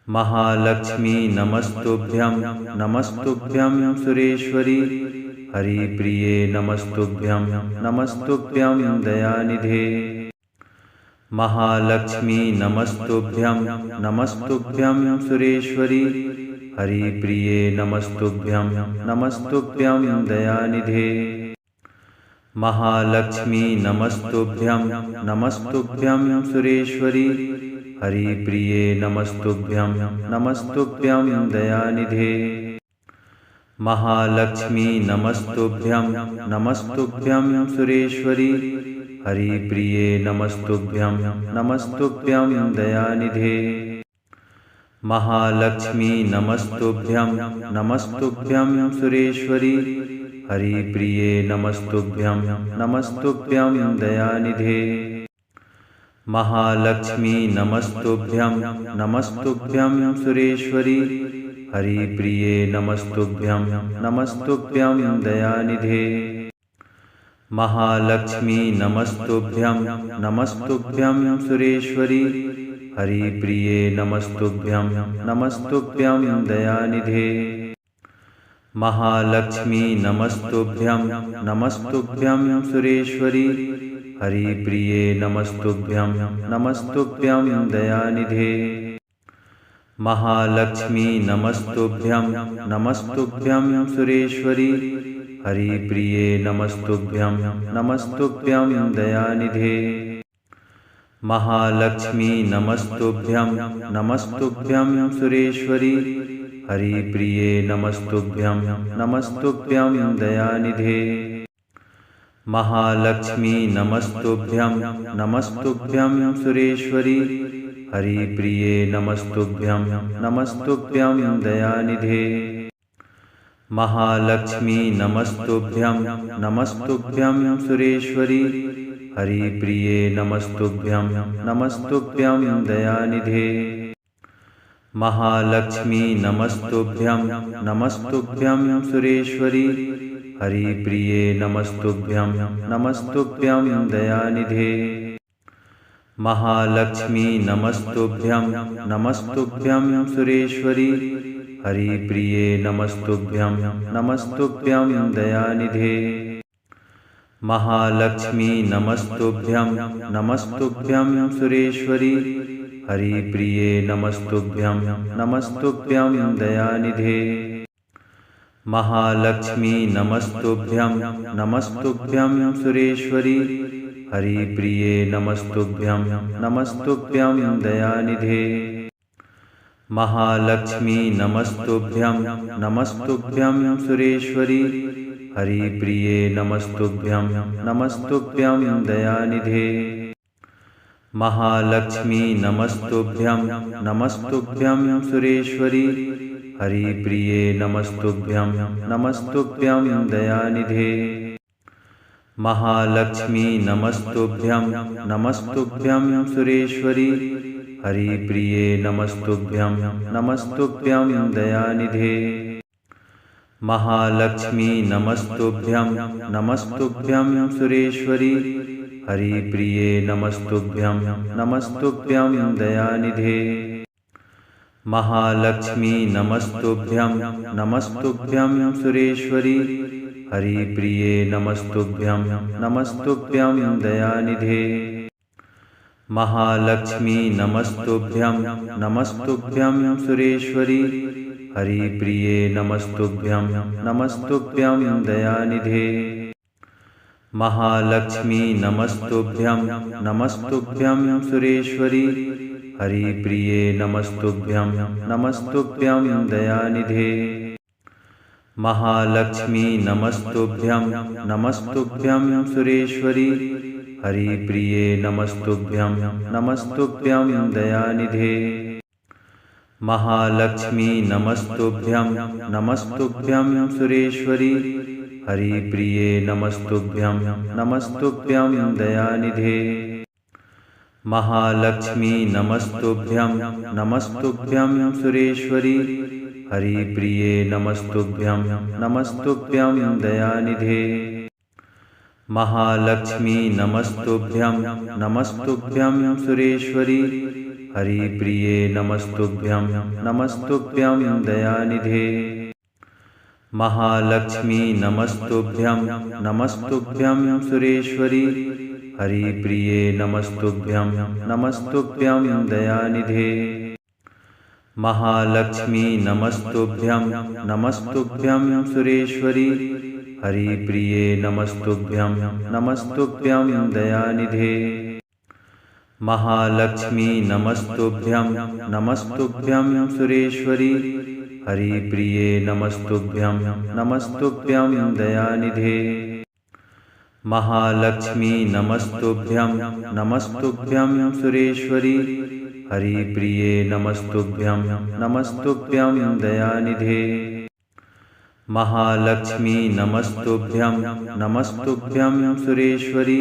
महालक्ष्मी नमस्तुभ्यं नमस्तुभ्यं सुरेश्वरी। हरिप्रिये नमस्तुभ्यं नमस्तुभ्यं दयानिधे। महालक्ष्मी नमस्तुभ्यं नमस्तुभ्यं सुरेश्वरी। हरिप्रिये नमस्तुभ्यं नमस्तुभ्यं दयानिधे। महालक्ष्मी नमस्तुभ्यं नमस्तुभ्यं सुरेश्वरी। हरिप्रिये नमस्तुभ्यं नमस्तुभ्यं दयानिधे। महालक्ष्मी नमस्तुभ्यं नमस्तुभ्यं सुरेश्वरी। हरिप्रिये नमस्तुभ्यं नमस्तुभ्यं दयानिधे। महालक्ष्मी नमस्तुभ्यं नमस्तुभ्यं सुरेश्वरी। हरिप्रिये नमस्तुभ्यं नमस्तुभ्यं दयानिधे। महालक्ष्मी नमस्तुभ्यं नमस्तुभ्यं सुरेश्वरी। हरिप्रिये नमस्तुभ्यं नमस्तुभ्यं दयानिधे। महालक्ष्मी नमस्तुभ्यं नमस्तुभ्यं सुरेश्वरी। हरिप्रिये नमस्तुभ्यं नमस्तुभ्यं दयानिधे। महालक्ष्मी नमस्तुभ्यं नमस्तुभ्यं सुरेश्वरी। हरिप्रिये नमस्तुभ्यं नमस्तुभ्यं दयानिधे। महालक्ष्मी नमस्तुभ्यं नमस्तुभ्यं सुरेश्वरी। हरिप्रिये नमस्तुभ्यं नमस्तुभ्यं दयानिधे। महालक्ष्मी नमस्तुभ्यं नमस्तुभ्यं सुरेश्वरी। हरिप्रिये नमस्तुभ्यं नमस्तुभ्यं दयानिधे। महालक्ष्मी नमस्तुभ्यं नमस्तुभ्यं सुरेश्वरी। हरिप्रिये नमस्तुभ्यं नमस्तुभ्यं दयानिधे। महालक्ष्मी नमस्तुभ्यं नमस्तुभ्यं सुरेश्वरी। हरिप्रिये नमस्तुभ्यं नमस्तुभ्यं दयानिधे। महालक्ष्मी नमस्तुभ्यं नमस्तुभ्यं सुरेश्वरी। हरिप्रिये नमस्तुभ्यं नमस्तुभ्यं दयानिधे। महालक्ष्मी नमस्तुभ्यं नमस्तुभ्यं सुरेश्वरी। हरिप्रिये नमस्तुभ्यं नमस्तुभ्यं दयानिधे। महालक्ष्मी नमस्तुभ्यं नमस्तुभ्यं सुरेश्वरी। हरिप्रिये नमस्तुभ्यं नमस्तुभ्यं दयानिधे। महालक्ष्मी नमस्तुभ्यं नमस्तुभ्यं सुरेश्वरी। हरिप्रिये नमस्तुभ्यं नमस्तुभ्यं दयानिधे। महालक्ष्मी नमस्तुभ्यं नमस्तुभ्यं सुरेश्वरी। हरिप्रिये नमस्तुभ्यं नमस्तुभ्यं दयानिधे। महालक्ष्मी नमस्तुभ्यं नमस्तुभ्यं सुरेश्वरी। हरिप्रिये नमस्तुभ्यं नमस्तुभ्यं दयानिधे। महालक्ष्मी नमस्तुभ्यं नमस्तुभ्यं सुरेश्वरी। हरिप्रिये नमस्तुभ्यं नमस्तुभ्यं दयानिधे। महालक्ष्मी नमस्तुभ्यं नमस्तुभ्यं सुरेश्वरी। हरिप्रिये नमस्तुभ्यं नमस्तुभ्यं दयानिधे। महालक्ष्मी नमस्तुभ्यं नमस्तुभ्यं सुरेश्वरी। हरिप्रिये नमस्तुभ्यं नमस्तुभ्यं दयानिधे। महालक्ष्मी नमस्तुभ्यं नमस्तुभ्यं सुरेश्वरी। हरिप्रिये नमस्तुभ्यं नमस्तुभ्यं दयानिधे। महालक्ष्मी नमस्तुभ्यं नमस्तुभ्यं सुरेश्वरी। हरिप्रिये नमस्तुभ्यं नमस्तुभ्यं दयानिधे। महालक्ष्मी नमस्तुभ्यं नमस्तुभ्यं सुरेश्वरी। हरिप्रिये नमस्तुभ्यं नमस्तुभ्यं दयानिधे। महालक्ष्मी नमस्तुभ्यं नमस्तुभ्यं सुरेश्वरी। हरिप्रिये नमस्तुभ्यं नमस्तुभ्यं दयानिधे। महालक्ष्मी नमस्तुभ्यं नमस्तुभ्यं सुरेश्वरी। हरिप्रिये नमस्तुभ्यं नमस्तुभ्यं दयानिधे। महालक्ष्मी नमस्तुभ्यं नमस्तुभ्यं सुरेश्वरी। हरिप्रिये नमस्तुभ्यं नमस्तुभ्यं दयानिधे। महालक्ष्मी नमस्तुभ्यं नमस्तुभ्यं सुरेश्वरी। हरिप्रिये नमस्तुभ्यं नमस्तुभ्यं दयानिधे। महालक्ष्मी नमस्तुभ्यं नमस्तुभ्यं सुरेश्वरी। हरिप्रिये नमस्तुभ्यं नमस्तुभ्यं दयानिधे। महालक्ष्मी नमस्तुभ्यं नमस्तुभ्यं सुरेश्वरी। हरिप्रिये नमस्तुभ्यं नमस्तुभ्यं दयानिधे। महालक्ष्मी नमस्तुभ्यं नमस्तुभ्यं सुरेश्वरी। हरिप्रिये नमस्तुभ्यं नमस्तुभ्यं दयानिधे। महालक्ष्मी नमस्तुभ्यं नमस्तुभ्यं सुरेश्वरी।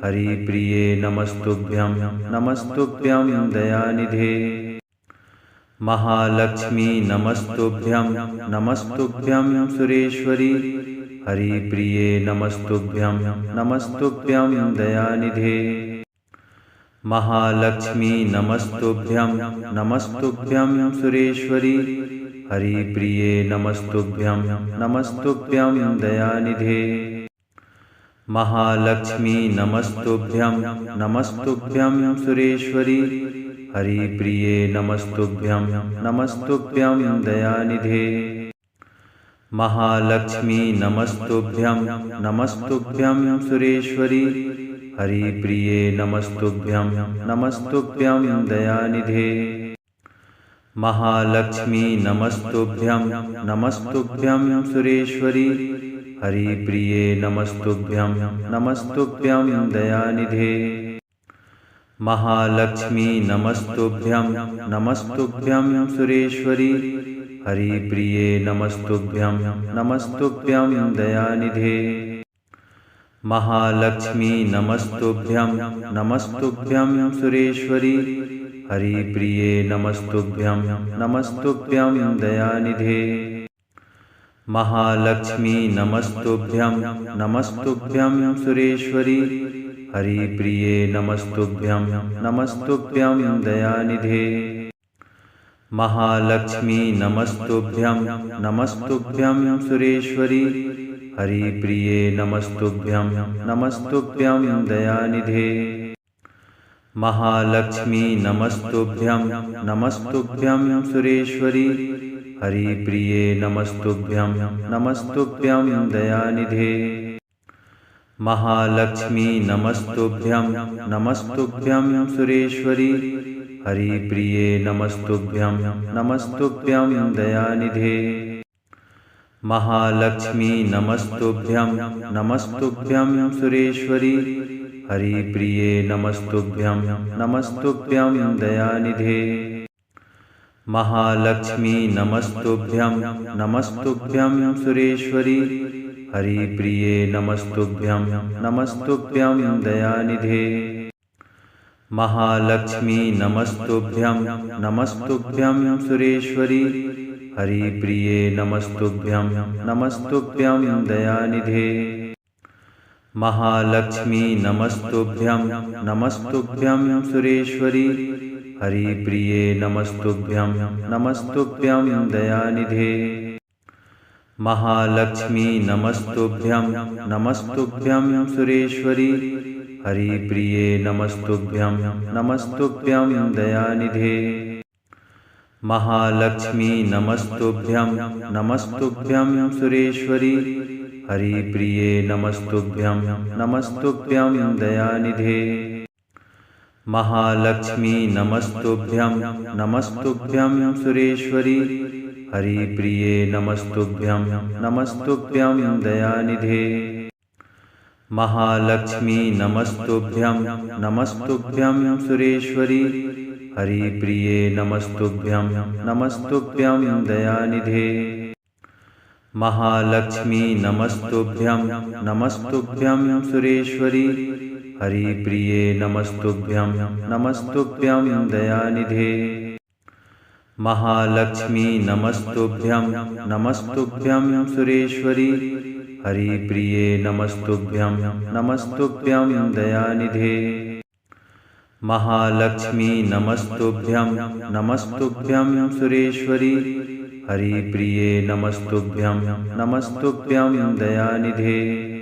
हरिप्रिये नमस्तुभ्यं नमस्तुभ्यं दयानिधे। महालक्ष्मी नमस्तुभ्यं नमस्तुभ्यं सुरेश्वरी। हरिप्रिये नमस्तुभ्यं नमस्तुभ्यं दयानिधे। महालक्ष्मी नमस्तुभ्यं नमस्तुभ्यं सुरेश्वरी। हरिप्रिये नमस्तुभ्यं नमस्तुभ्यं दयानिधे। महालक्ष्मी नमस्तुभ्यं नमस्तुभ्यं सुरेश्वरी। हरिप्रिये नमस्तुभ्यं नमस्तुभ्यं दयानिधे। महालक्ष्मी नमस्तुभ्यं नमस्तुभ्यं सुरेश्वरी। हरिप्रिये नमस्तुभ्यं नमस्तुभ्यं दयानिधे। महालक्ष्मी नमस्तुभ्यं नमस्तुभ्यं सुरेश्वरी। हरिप्रिये नमस्तुभ्यं नमस्तुभ्यं दयानिधे। महालक्ष्मी नमस्तुभ्यं नमस्तुभ्यं सुरेश्वरी। हरिप्रिये नमस्तुभ्यं नमस्तुभ्यं दयानिधे। महालक्ष्मी नमस्तुभ्यं नमस्तुभ्यं सुरेश्वरी। हरिप्रिये नमस्तुभ्यं नमस्तुभ्यं दयानिधे। महालक्ष्मी नमस्तुभ्यं नमस्तुभ्यं सुरेश्वरी। हरिप्रिये नमस्तुभ्यं नमस्तुभ्यं दयानिधे। महालक्ष्मी नमस्तुभ्यं नमस्तुभ्यं सुरेश्वरी। हरिप्रिये नमस्तुभ्यं नमस्तुभ्यं दयानिधे। महालक्ष्मी नमस्तुभ्यं नमस्तुभ्यं सुरेश्वरी। हरिप्रिये नमस्तुभ्यं नमस्तुभ्यं दयानिधे। महालक्ष्मी नमस्तुभ्यं नमस्तुभ्यं सुरेश्वरी। हरिप्रिये नमस्तुभ्यं नमस्तुभ्यं दयानिधे। महालक्ष्मी नमस्तुभ्यं नमस्तुभ्यं सुरेश्वरी। हरिप्रिये नमस्तुभ्यं नमस्तुभ्यं दयानिधे। महालक्ष्मी नमस्तुभ्यं नमस्तुभ्यं सुरेश्वरी। हरिप्रिये नमस्तुभ्यं नमस्तुभ्यं दयानिधे। महालक्ष्मी नमस्तुभ्यं नमस्तुभ्यं सुरेश्वरी। हरिप्रिये नमस्तुभ्यं नमस्तुभ्यं दयानिधे। महालक्ष्मी नमस्तुभ्यं नमस्तुभ्यं सुरेश्वरी। हरिप्रिये नमस्तुभ्यं नमस्तुभ्यं दयानिधे। महालक्ष्मी नमस्तुभ्यं नमस्तुभ्यं सुरेश्वरी। हरिप्रिये नमस्तुभ्यं नमस्तुभ्यं दयानिधे। महालक्ष्मी नमस्तुभ्यं नमस्तुभ्यं सुरेश्वरी। हरिप्रिये नमस्तुभ्यं नमस्तुभ्यं दयानिधे। महालक्ष्मी नमस्तुभ्यं नमस्तुभ्यं सुरेश्वरी। हरिप्रिये नमस्तुभ्यं नमस्तुभ्यं दयानिधे। महालक्ष्मी नमस्तुभ्यं नमस्तुभ्यं सुरेश्वरी। हरिप्रिये नमस्तुभ्यं नमस्तुभ्यं दयानिधे। महालक्ष्मी नमस्तुभ्यं नमस्तुभ्यं सुरेश्वरी। हरिप्रिये नमस्तुभ्यं नमस्तुभ्यं दयानिधे। महालक्ष्मी नमस्तुभ्यं नमस्तुभ्यं सुरेश्वरी। हरिप्रिये नमस्तुभ्यं नमस्तुभ्यं दयानिधे। महालक्ष्मी नमस्तुभ्यं नमस्तुभ्यं सुरेश्वरी। हरिप्रिये नमस्तुभ्यं नमस्तुभ्यं दयानिधे।